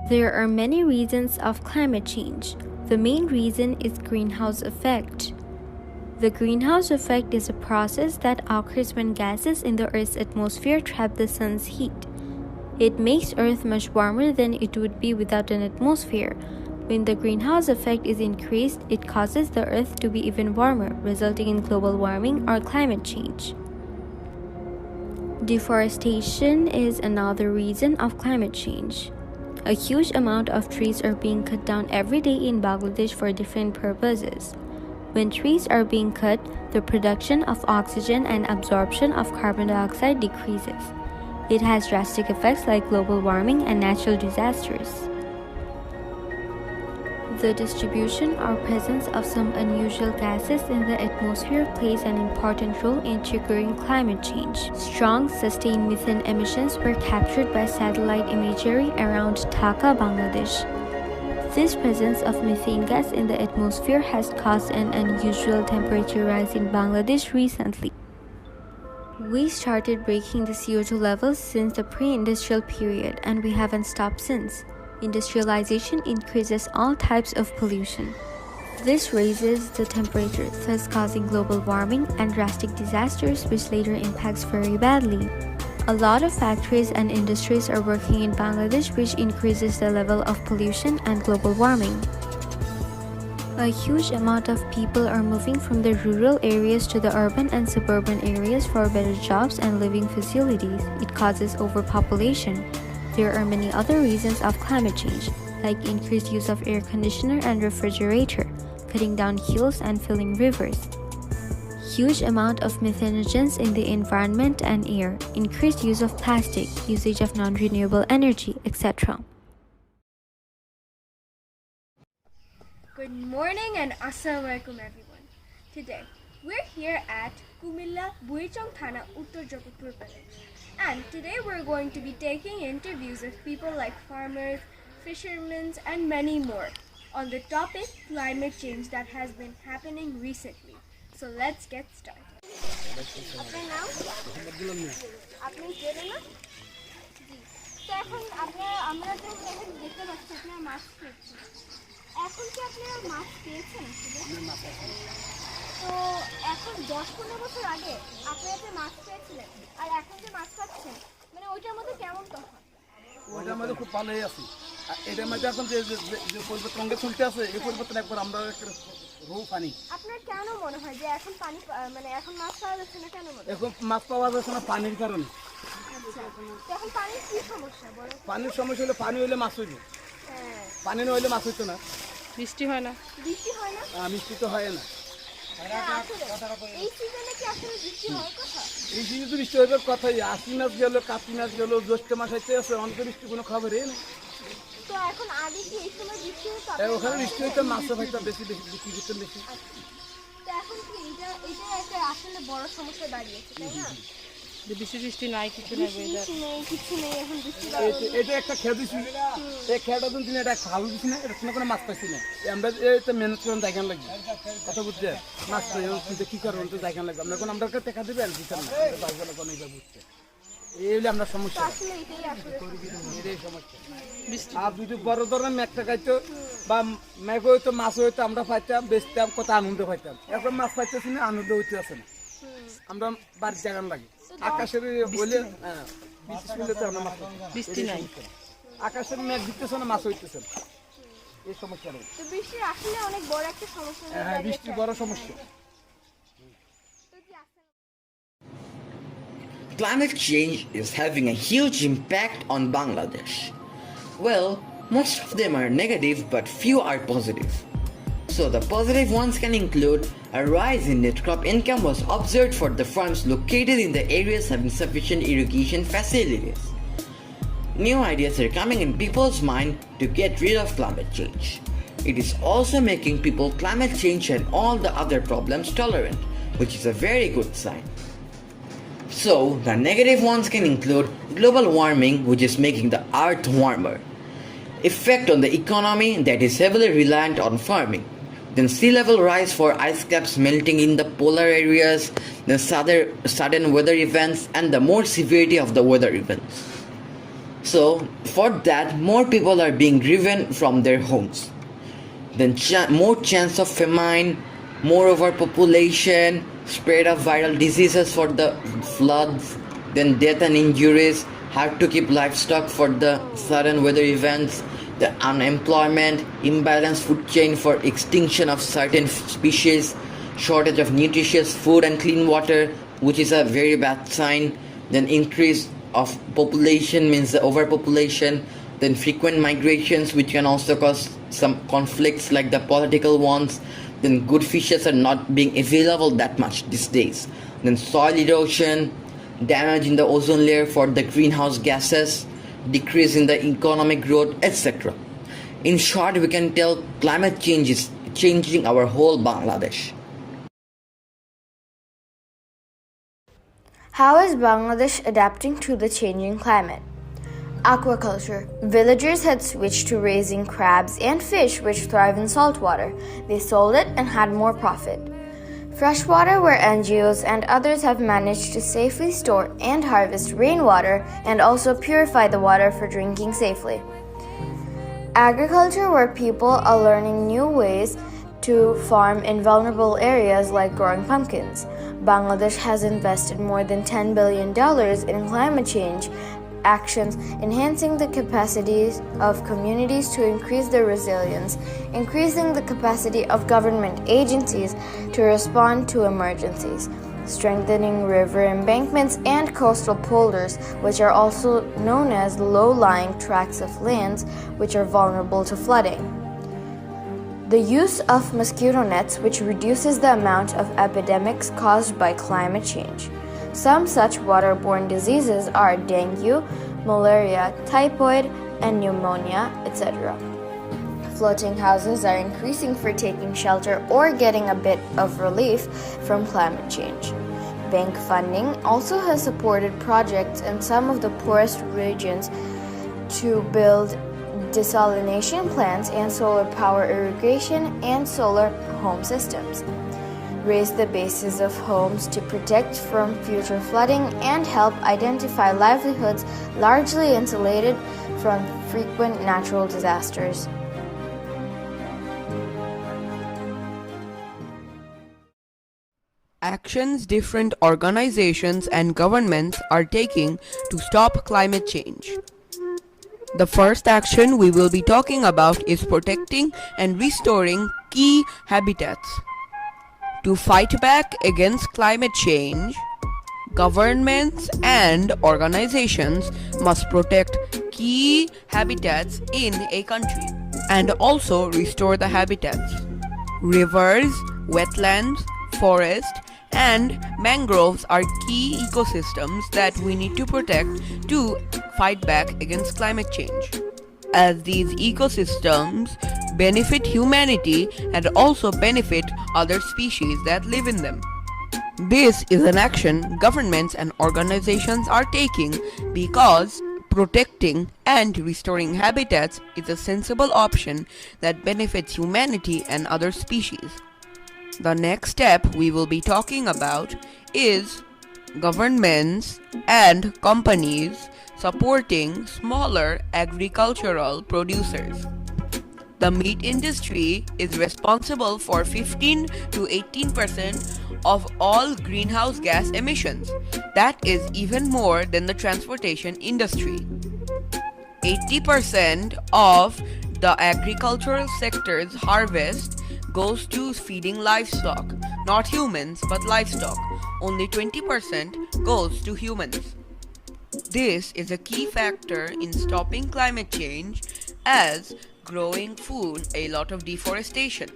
There are many reasons of climate change. The main reason is greenhouse effect. The greenhouse effect is a process that occurs when gases in the Earth's atmosphere trap the sun's heat. It makes Earth much warmer than it would be without an atmosphere. When the greenhouse effect is increased, it causes the Earth to be even warmer, resulting in global warming or climate change. Deforestation is another reason of climate change. A huge amount of trees are being cut down every day in Bangladesh for different purposes. When trees are being cut, the production of oxygen and absorption of carbon dioxide decreases. It has drastic effects like global warming and natural disasters. The distribution or presence of some unusual gases in the atmosphere plays an important role in triggering climate change. Strong, sustained methane emissions were captured by satellite imagery around Dhaka, Bangladesh. This presence of methane gas in the atmosphere has caused an unusual temperature rise in Bangladesh recently. We started breaking the CO2 levels since the pre-industrial period, and we haven't stopped since. Industrialization increases all types of pollution. This raises the temperature, thus causing global warming and drastic disasters, which later impacts very badly. A lot of factories and industries are working in Bangladesh, which increases the level of pollution and global warming. A huge amount of people are moving from the rural areas to the urban and suburban areas for better jobs and living facilities. It causes overpopulation. There are many other reasons of climate change, like increased use of air conditioner and refrigerator, cutting down hills and filling rivers, huge amount of methanogens in the environment and air, increased use of plastic, usage of non-renewable energy, etc. Good morning and Assalamualaikum everyone. Today, we're here at Kumilla Buichong Thana, Uttar Jagatpur village. And today we're going to be taking interviews of people like farmers, fishermen, and many more on the topic climate change that has been happening recently. So let's get started. আপনার নাম? আপনি জেনে না? জি। তো এখন আমরা তো এখন দেখতে পাচ্ছি আপনারা মাছ খেয়েছেন। এখন কি আপনারা মাছ পেয়েছেন? তো এখন 10-15 বছর আগে আপনারা যে মাছ পেয়েছিলেন আর এখন যে মাছ খাচ্ছেন মানে ওইটার মধ্যে কেমন তফাৎ? ওইটার মধ্যে খুব ভালোই আছে। এটার মধ্যে এখন যে পরিবর্তন চলতে আছে এই পরিবর্তন একবার আমরা রৌ পানি। আপনার কেন মনে হয় যে এখন পানি মানে এখন মাছ পাওয়া যাচ্ছে না কেন মনে হয়? এখন মাছ পাওয়া যাচ্ছে না পানির কারণে। আচ্ছা। তো এখন পানির কি সমস্যা বলেন? পানির সমস্যা হলে পানি হইলে মাছ হইবে। হ্যাঁ। পানি না হইলে মাছ হইতো না। বৃষ্টি হয় না? বৃষ্টি হয় না? বৃষ্টি তো হয় না। এই সিজনে কি আসলে বৃষ্টি হওয়ার কথা? এই সিজনে তো বৃষ্টি হওয়ার কথাই। আশ্বিন মাস গেল, কার্তিক মাস গেল, জ্যৈষ্ঠ মাস হইতে আছে, অনেক বৃষ্টি কোনো খবরই নেই। তো এখন আগে কি এই সময় বৃষ্টি হতো? ওখানে বৃষ্টি হইতো, মাছও হইতো বেশি বিক্রি করতেন বেশি। তো এখন কি এটা একটা আসলে বড় সমস্যা দাঁড়িয়েছে, তাই না? তো বৃষ্টি টিষ্টি নাই কিছু নাই weather। কিছু নেই এখন বৃষ্টি এটা একটা খেয়ে দিছি এই খেয়াটা দিন এটা খাল দিছি না এটা কোনো মাছ পাইছি না আমরা এই মেহনত করে জায়গা লাগবে কথা বুঝছে মাছ পাই কিন্তু কি করব তো জায়গা লাগবে আমরা কোন আমরা টাকা দিবেন দিছেন না এটা বাইরে না কোন এটা বুঝছে এই হলো আমরা সমস্যা আসলে এটাই সমস্যা আর যদি বড় ধরনের মেঘটা খাইতো বা মেঘ হইতো মাছ হইতো আমরা পাইতাম বেচতাম কত আনন্দ পাইতাম এখন মাছ পাইতেছি না আনন্দ হইতে আছে না আমরা বাড়ির জায়গা লাগে আকাশের বলে বৃষ্টি নাই আকাশের মেঘ দিতেছে না মাছ হইতেছে এই সমস্যা রয়েছে তো বৃষ্টি আসলে অনেক বড় একটা সমস্যা হ্যাঁ বৃষ্টি বড় সমস্যা Climate change is having a huge impact on Bangladesh. Well, most of them are negative but few are positive. So the positive ones can include a rise in net crop income was observed for the farms located in the areas having sufficient irrigation facilities. New ideas are coming in people's mind to get rid of climate change. It is also making people climate change and all the other problems tolerant, which is a very good sign. So, the negative ones can include global warming, which is making the earth warmer, effect on the economy that is heavily reliant on farming, then sea level rise for ice caps melting in the polar areas, then sudden weather events, and the more severity of the weather events. So, for that, more people are being driven from their homes. Then more chance of famine, more overpopulation, spread of viral diseases for the floods, then death and injuries, hard to keep livestock for the sudden weather events, the unemployment, imbalanced food chain for extinction of certain species, shortage of nutritious food and clean water, which is a very bad sign, then increase of population means the overpopulation, then frequent migrations which can also cause some conflicts like the political ones, then good fishes are not being available that much these days, then soil erosion, damage in the ozone layer for the greenhouse gases, decrease in the economic growth, etc. In short, we can tell climate change is changing our whole Bangladesh. How is Bangladesh adapting to the changing climate? Aquaculture. Villagers had switched to raising crabs and fish which thrive in salt water. They sold it and had more profit. Freshwater, where NGOs and others have managed to safely store and harvest rainwater and also purify the water for drinking safely. Agriculture, where people are learning new ways to farm in vulnerable areas like growing pumpkins. Bangladesh has invested more than $10 billion in climate change actions, enhancing the capacities of communities to increase their resilience, increasing the capacity of government agencies to respond to emergencies, strengthening river embankments and coastal polders, which are also known as low-lying tracts of lands which are vulnerable to flooding. The use of mosquito nets, which reduces the amount of epidemics caused by climate change. Some such waterborne diseases are dengue, malaria, typhoid, and pneumonia, etc. Floating houses are increasing for taking shelter or getting a bit of relief from climate change. Bank funding also has supported projects in some of the poorest regions to build desalination plants and solar power irrigation and solar home systems. Raise the bases of homes to protect from future flooding and help identify livelihoods largely insulated from frequent natural disasters. Actions different organizations and governments are taking to stop climate change. The first action we will be talking about is protecting and restoring key habitats. To fight back against climate change, governments and organizations must protect key habitats in a country and also restore the habitats. Rivers, wetlands, forests, and mangroves are key ecosystems that we need to protect to fight back against climate change, as these ecosystems benefit humanity and also benefit other species that live in them. This is an action governments and organizations are taking because protecting and restoring habitats is a sensible option that benefits humanity and other species. The next step we will be talking about is governments and companies supporting smaller agricultural producers. The meat industry is responsible for 15 to 18% of all greenhouse gas emissions. That is even more than the transportation industry. 80% of the agricultural sector's harvest goes to feeding livestock, not humans but livestock. Only 20% goes to humans. This is a key factor in stopping climate change as growing food a lot of deforestation.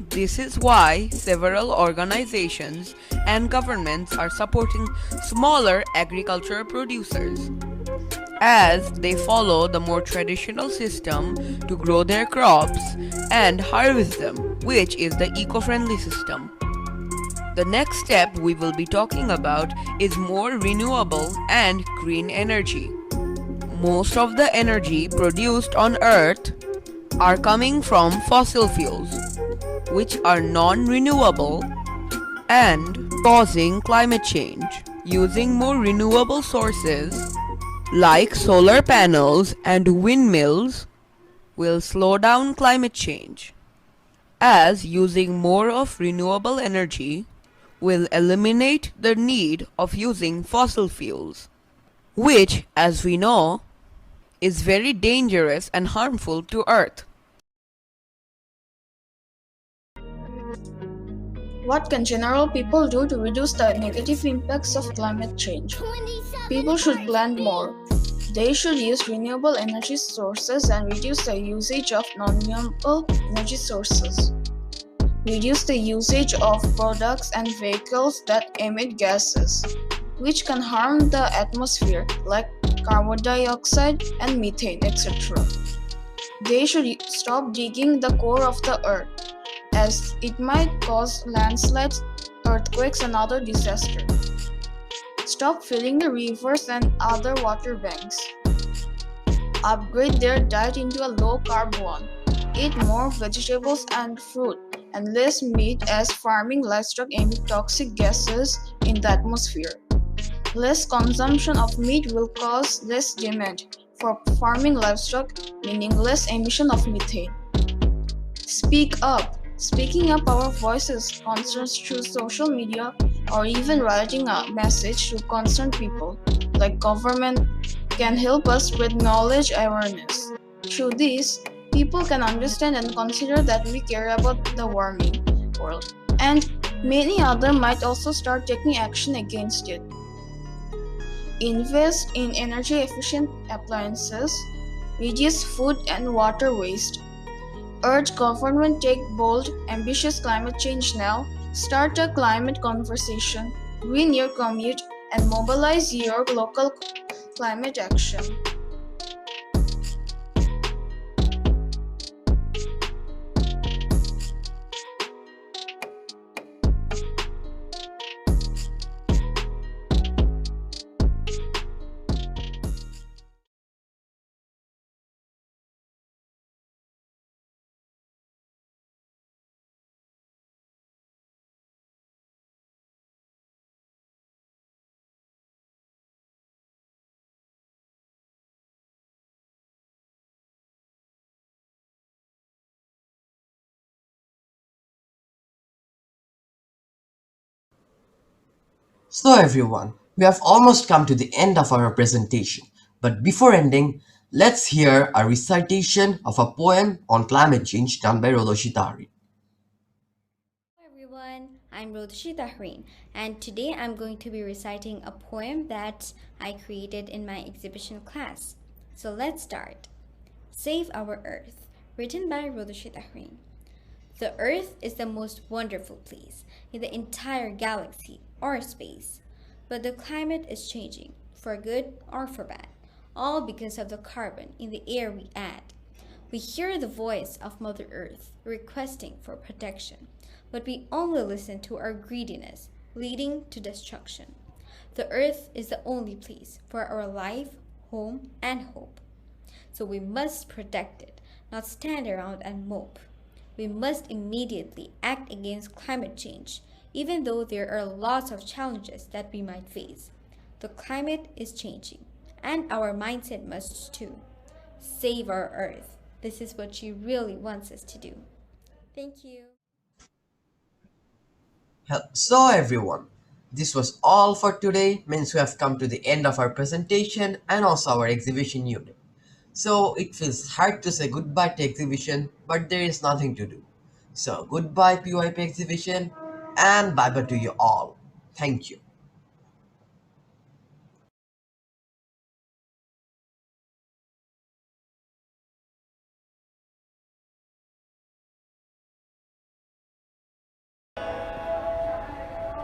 This is why several organizations and governments are supporting smaller agricultural producers as they follow the more traditional system to grow their crops and harvest them, which is the eco-friendly system. The next step we will be talking about is more renewable and green energy. Most of the energy produced on Earth are coming from fossil fuels, which are non-renewable and causing climate change. Using more renewable sources like solar panels and windmills will slow down climate change, as using more of renewable energy will eliminate the need of using fossil fuels, which, as we know, is very dangerous and harmful to Earth. What can general people do to reduce the negative impacts of climate change? People should plant more. They should use renewable energy sources and reduce the usage of non-renewable energy sources. Reduce the usage of products and vehicles that emit gases, which can harm the atmosphere, like carbon dioxide and methane, etc. They should stop digging the core of the earth, as it might cause landslides, earthquakes, and other disasters. Stop filling the rivers and other water banks. Upgrade their diet into a low-carb one. Eat more vegetables and fruit, and less meat, as farming livestock emit toxic gases in the atmosphere. Less consumption of meat will cause less demand for farming livestock, meaning less emission of methane. Speak up. Speaking up our voices, concerns through social media, or even writing a message to concerned people, like government, can help us spread knowledge awareness. Through this, people can understand and consider that we care about the warming world, and many others might also start taking action against it. Invest in energy efficient appliances, reduce food and water waste. Urge government take bold, ambitious climate change now, start a climate conversation, green your commute, and mobilize your local climate action. So everyone, we have almost come to the end of our presentation. But before ending, let's hear a recitation of a poem on climate change done by Rodoshi Tahri. Hello everyone, I'm Rodoshi Tahrin, and today I'm going to be reciting a poem that I created in my exhibition class. So let's start. Save Our Earth, written by Rodoshi Tahrin. The Earth is the most wonderful place in the entire galaxy or space, but the climate is changing, for good or for bad, all because of the carbon in the air we add. We hear the voice of Mother Earth requesting for protection, but we only listen to our greediness leading to destruction. The earth is the only place for our life, home, and hope. So we must protect it, not stand around and mope. We must immediately act against climate change, even though there are lots of challenges that we might face. The climate is changing, and our mindset must too. Save our earth. This is what she really wants us to do. Thank you. So everyone, this was all for today. Means we have come to the end of our presentation and also our exhibition unit. So it feels hard to say goodbye to exhibition, but there is nothing to do. So goodbye PYP exhibition and bye bye to you all. Thank you.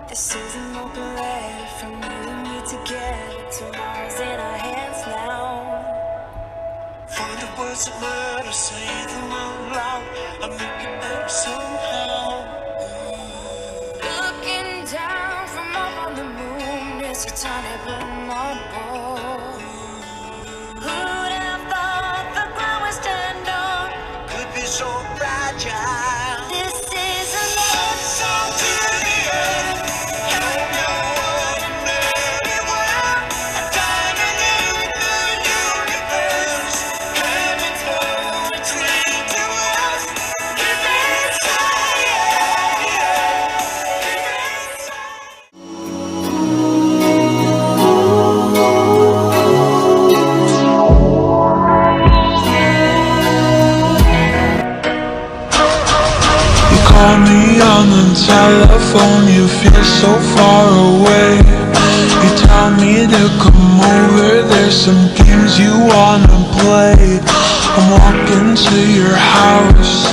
This is an open letter from you and me together. Tomorrow's in our hands now. Find the words that matter, say them out loud. I'll make it better somehow. Looking down from up on the moon, it's a tiny blue marble. Who'd have thought the ground would stand on? Could be so fragile. This is a love song to the earth. Call me on the telephone, you feel so far away. You tell me to come over, there's some games you wanna play. I'm walking to your house,